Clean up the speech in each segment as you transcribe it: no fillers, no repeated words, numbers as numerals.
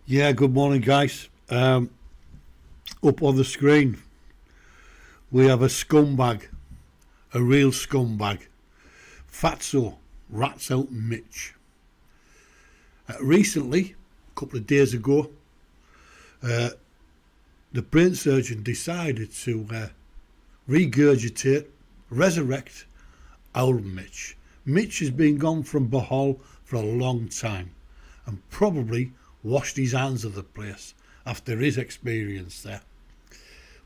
Yeah, good morning, guys. Up on the screen, we have a scumbag, a real scumbag. Fatso rats out Mitch. Recently, a couple of days ago, the brain surgeon decided to regurgitate, resurrect old Mitch. Mitch has been gone from Bohovel for a long time and probably washed his hands of the place after his experience there.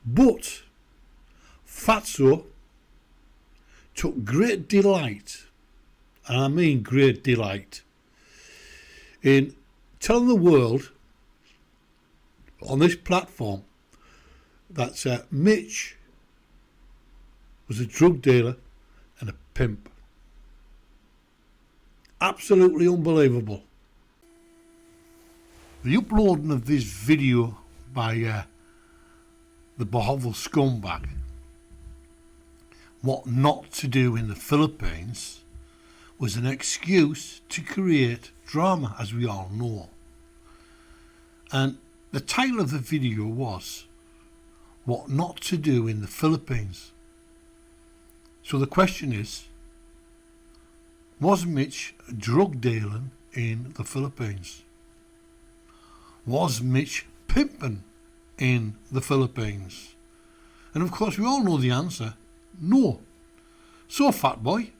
But Fatso took great delight, and I mean great delight, in telling the world on this platform that Mitch was a drug dealer and a pimp. Absolutely unbelievable. The uploading of this video by the Bohovel scumbag, what not to do in the Philippines, was an excuse to create drama, as we all know. And the title of the video was What Not to Do in the Philippines. So the question is, was Mitch drug dealing in the Philippines? Was Mitch pimping in the Philippines? And of course we all know the answer, no. So fat boy,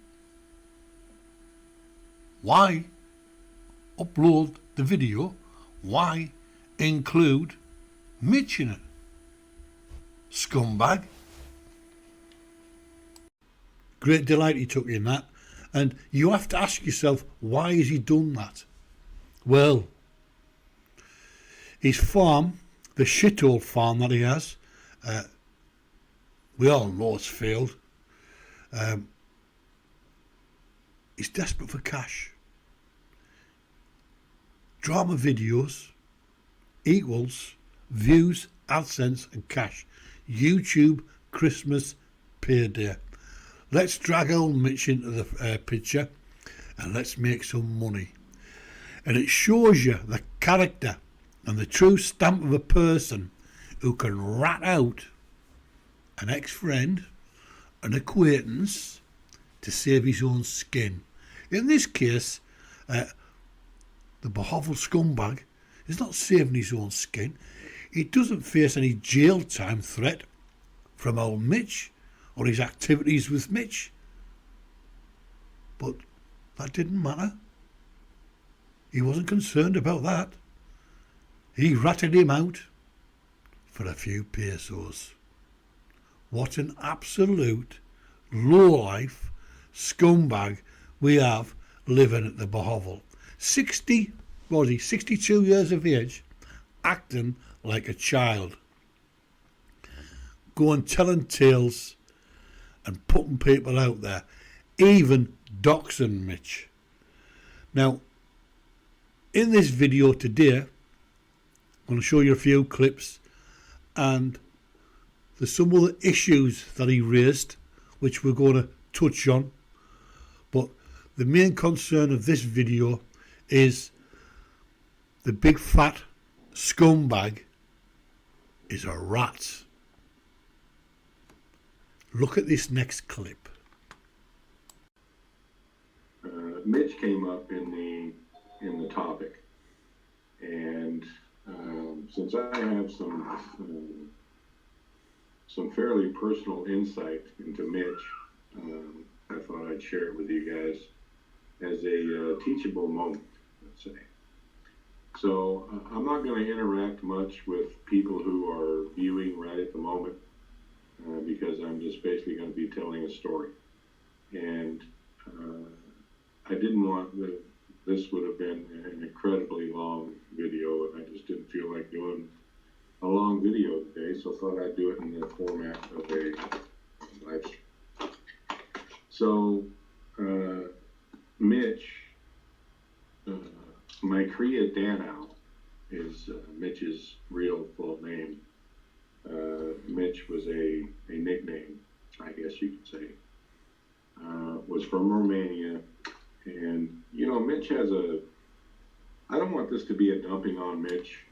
why upload the video? Why include Mitch in it? Scumbag. Great delight he took in that, and you have to ask yourself, why has he done that? Well, his farm, the shithole farm that he has, we all know it's failed. He's desperate for cash. Drama videos equals views, AdSense and cash. YouTube Christmas payday. Let's drag old Mitch into the picture and let's make some money. And it shows you the character and the true stamp of a person who can rat out an ex-friend, an acquaintance, to save his own skin. In this case, the Bohovel scumbag is not saving his own skin. He doesn't face any jail time threat from old Mitch or his activities with Mitch. But that didn't matter. He wasn't concerned about that. He ratted him out for a few pesos. What an absolute low-life scumbag we have living at the Bohovel. 62 years of age, acting like a child. Going telling tales and putting people out there, even doxing Mitch. Now, in this video today, I'm going to show you a few clips, and there's some other issues that he raised which we're going to touch on, but the main concern of this video is the big fat scumbag is a rat. Look at this next clip. Mitch came up in the topic, and since I have some fairly personal insight into Mitch, I thought I'd share it with you guys as a teachable moment, let's say. So I'm not going to interact much with people who are viewing right at the moment, because I'm just basically going to be telling a story. And I didn't want this would have been an incredibly long video, and I just didn't feel like doing a long video today, so I thought I'd do it in the format of a live stream. So Mitch, Micth Danao is Mitch's real full name. Mitch was a nickname, I guess you could say. Was from Romania, and you know, Mitch has I don't want this to be a dumping on Mitch.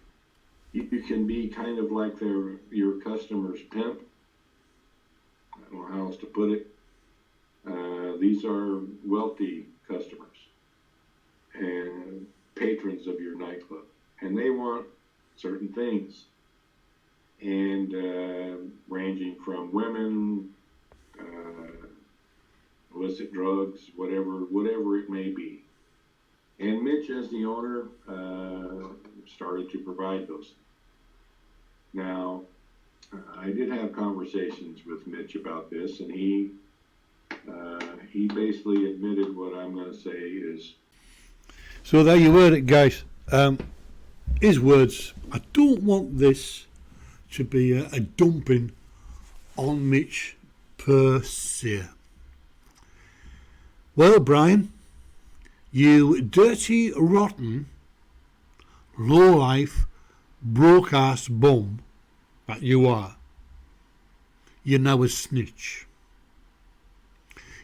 You can be kind of like your customer's pimp. I don't know how else to put it. These are wealthy customers and patrons of your nightclub, and they want certain things, and ranging from women, illicit drugs, whatever it may be. And Mitch, as the owner, started to provide those things. Now, I did have conversations with Mitch about this, and he basically admitted what I'm going to say is. So there you heard it, guys. His words. I don't want this to be a dumping on Mitch per se. Well, Brian, you dirty, rotten, low-life, broke-ass bum that you are, you're now a snitch.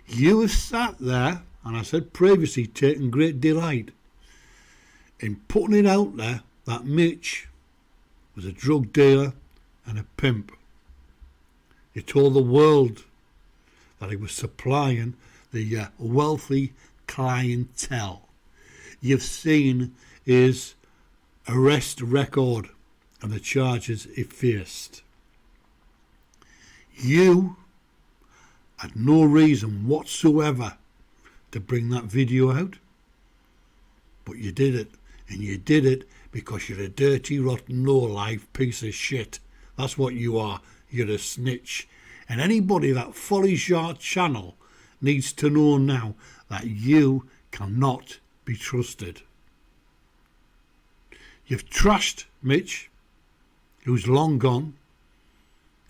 You have sat there, and I said previously, taking great delight in putting it out there that Mitch was a drug dealer and a pimp. You told the world that he was supplying the wealthy clientele. You've seen his arrest record and the charges he faced. You had no reason whatsoever to bring that video out, but you did it, and you did it because you're a dirty, rotten, low-life piece of shit. That's what you are. You're a snitch. And anybody that follows your channel needs to know now that you cannot be trusted. You've trashed Mitch, who's long gone,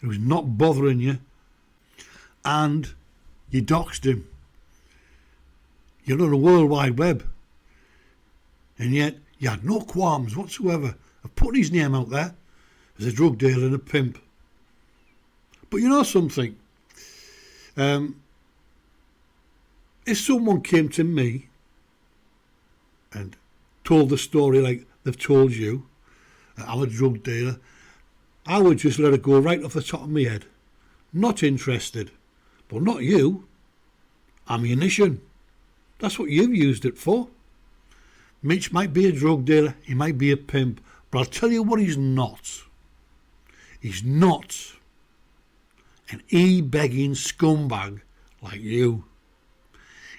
who's not bothering you, and you doxed him. You're on the World Wide Web, and yet you had no qualms whatsoever of putting his name out there as a drug dealer and a pimp. But you know something? If someone came to me and told the story like they've told you, I'm a drug dealer, I would just let it go right off the top of my head. Not interested. But not you. Ammunition. That's what you've used it for. Mitch might be a drug dealer, he might be a pimp, but I'll tell you what he's not. He's not an e-begging scumbag like you.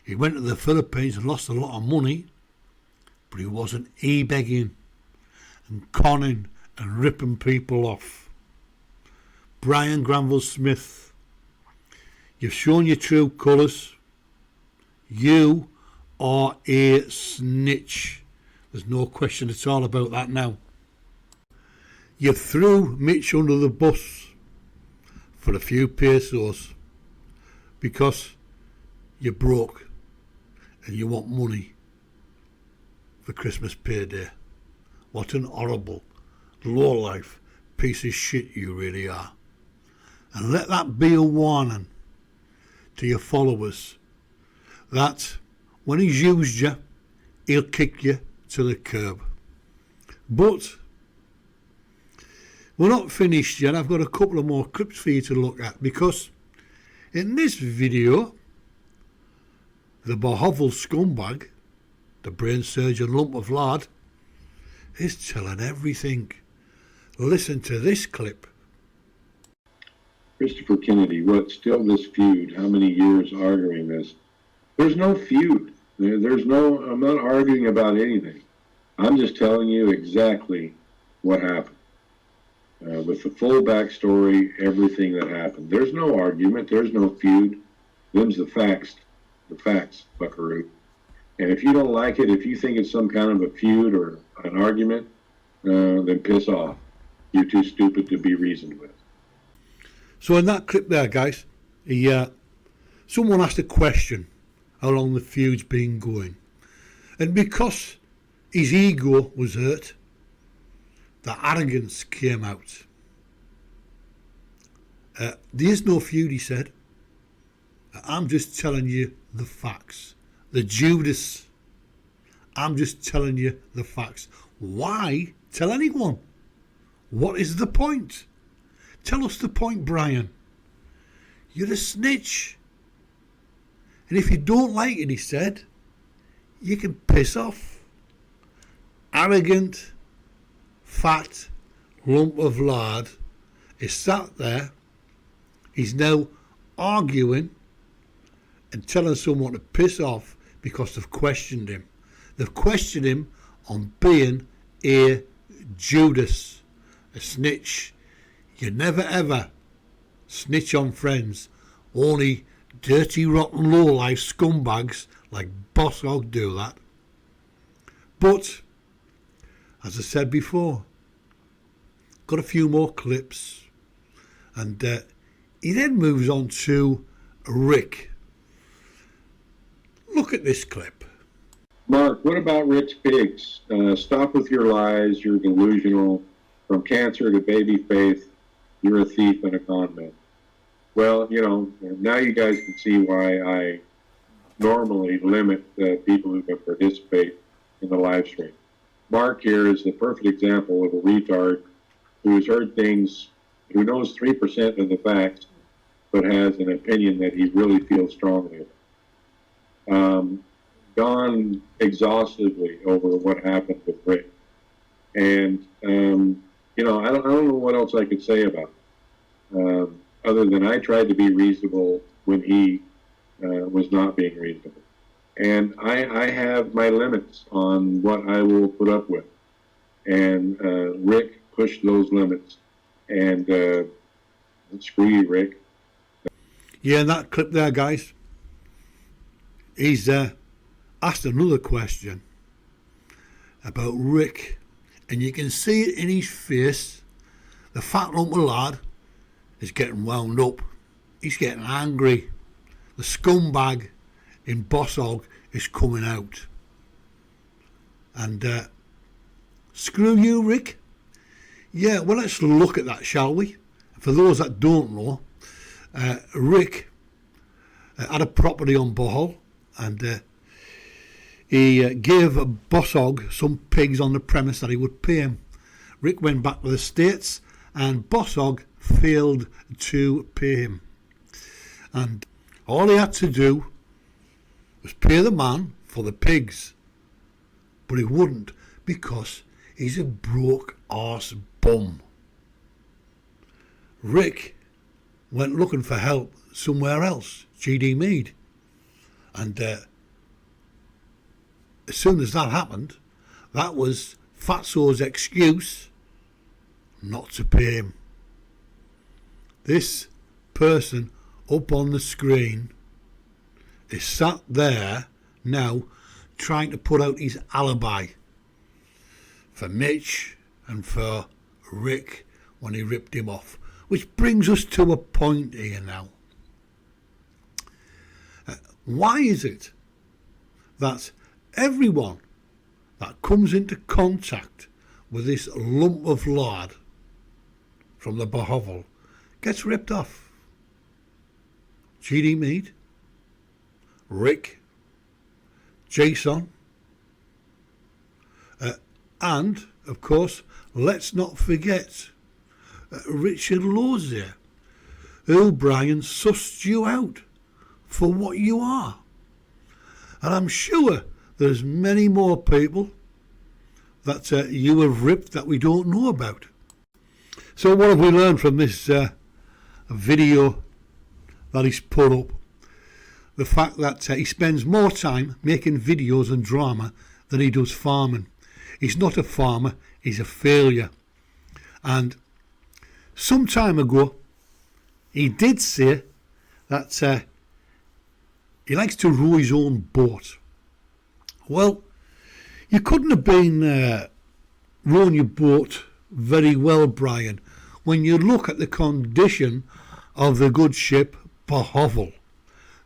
He went to the Philippines and lost a lot of money, but he wasn't e-begging and conning and ripping people off. Brian Granville Smith, you've shown your true colours. You are a snitch. There's no question at all about that now. You threw Mitch under the bus for a few pesos because you're broke and you want money for Christmas payday. What an horrible, low-life piece of shit you really are. And let that be a warning to your followers that when he's used you, he'll kick you to the curb. But we're not finished yet. I've got a couple of more clips for you to look at, because in this video, the Bohovel scumbag, the brain surgeon lump of lard, is telling everything. Listen to this clip. Christopher Kennedy, what's still this feud? How many years arguing this? There's no feud. There's no, I'm not arguing about anything. I'm just telling you exactly what happened. With the full backstory, everything that happened. There's no argument. There's no feud. Them's the facts, buckaroo. And if you don't like it, if you think it's some kind of a feud or an argument, then piss off. You're too stupid to be reasoned with. So in that clip there, guys, someone asked a question how long the feud's been going. And because his ego was hurt, the arrogance came out. There is no feud, he said. I'm just telling you the facts. The Judas I'm just telling you the facts. Why tell anyone? What is the point? Tell us the point, Brian. You're a snitch. And if you don't like it, he said, you can piss off. Arrogant, fat lump of lard is sat there. He's now arguing and telling someone to piss off because they've questioned him. They've questioned him on being a Judas, a snitch. You never ever snitch on friends. Only dirty, rotten, low-life scumbags like Bosshog do that. But, as I said before, got a few more clips, and he then moves on to Rick. Look at this clip. Mark, what about Rick's pigs? Stop with your lies. You're delusional. From cancer to baby faith, you're a thief and a con man. Well, you know, now you guys can see why I normally limit people who can participate in the live stream. Mark here is the perfect example of a retard who has heard things, who knows 3% of the facts, but has an opinion that he really feels strongly about. Gone exhaustively over what happened with Rick. And, you know, I don't know what else I could say about it, other than I tried to be reasonable when he was not being reasonable. And I have my limits on what I will put up with. And Rick pushed those limits. And screw you, Rick. Yeah, and that clip there, guys, he's asked another question about Rick, and you can see it in his face. The fat lump of lad is getting wound up. He's getting angry. The scumbag in Bosshog is coming out. And screw you, Rick. Yeah, well, let's look at that, shall we? For those that don't know, Rick had a property on Bohovel, and he gave Bosshog some pigs on the premise that he would pay him. Rick went back to the States, and Bosshog failed to pay him. And all he had to do was pay the man for the pigs. But he wouldn't, because he's a broke arse bum. Rick went looking for help somewhere else, GD Mead. And as soon as that happened, that was Fatso's excuse not to pay him. This person up on the screen is sat there now trying to put out his alibi for Mitch and for Rick when he ripped him off. Which brings us to a point here now. Why is it that everyone that comes into contact with this lump of lard from the Bohovel gets ripped off? GD Mead, Rick, Jason, and, of course, let's not forget Richard Lozier, who, Brian, sussed you out for what you are. And I'm sure there's many more people that you have ripped that we don't know about. So what have we learned from this video that he's put up? The fact that he spends more time making videos and drama than he does farming. He's not a farmer, he's a failure. And some time ago, he did say that he likes to row his own boat. Well, you couldn't have been rowing your boat very well, Brian, when you look at the condition of the good ship Bohovel,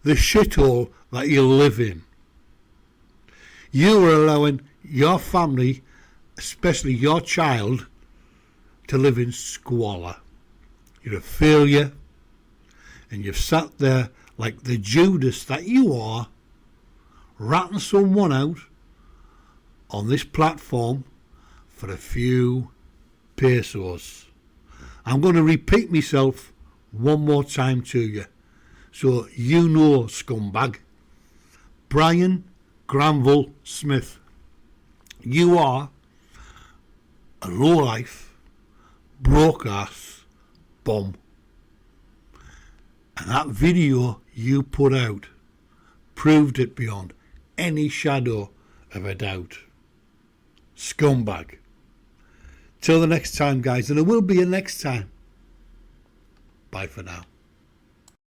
the shithole that you live in. You are allowing your family, especially your child, to live in squalor. You're a failure, and you've sat there like the Judas that you are, ratting someone out on this platform for a few pesos. I'm going to repeat myself one more time to you, so you know, scumbag. Brian Granville Smith, you are a low-life, broke-ass bum. And that video you put out proved it beyond any shadow of a doubt. Scumbag. Till the next time, guys, and there will be a next time. Bye for now.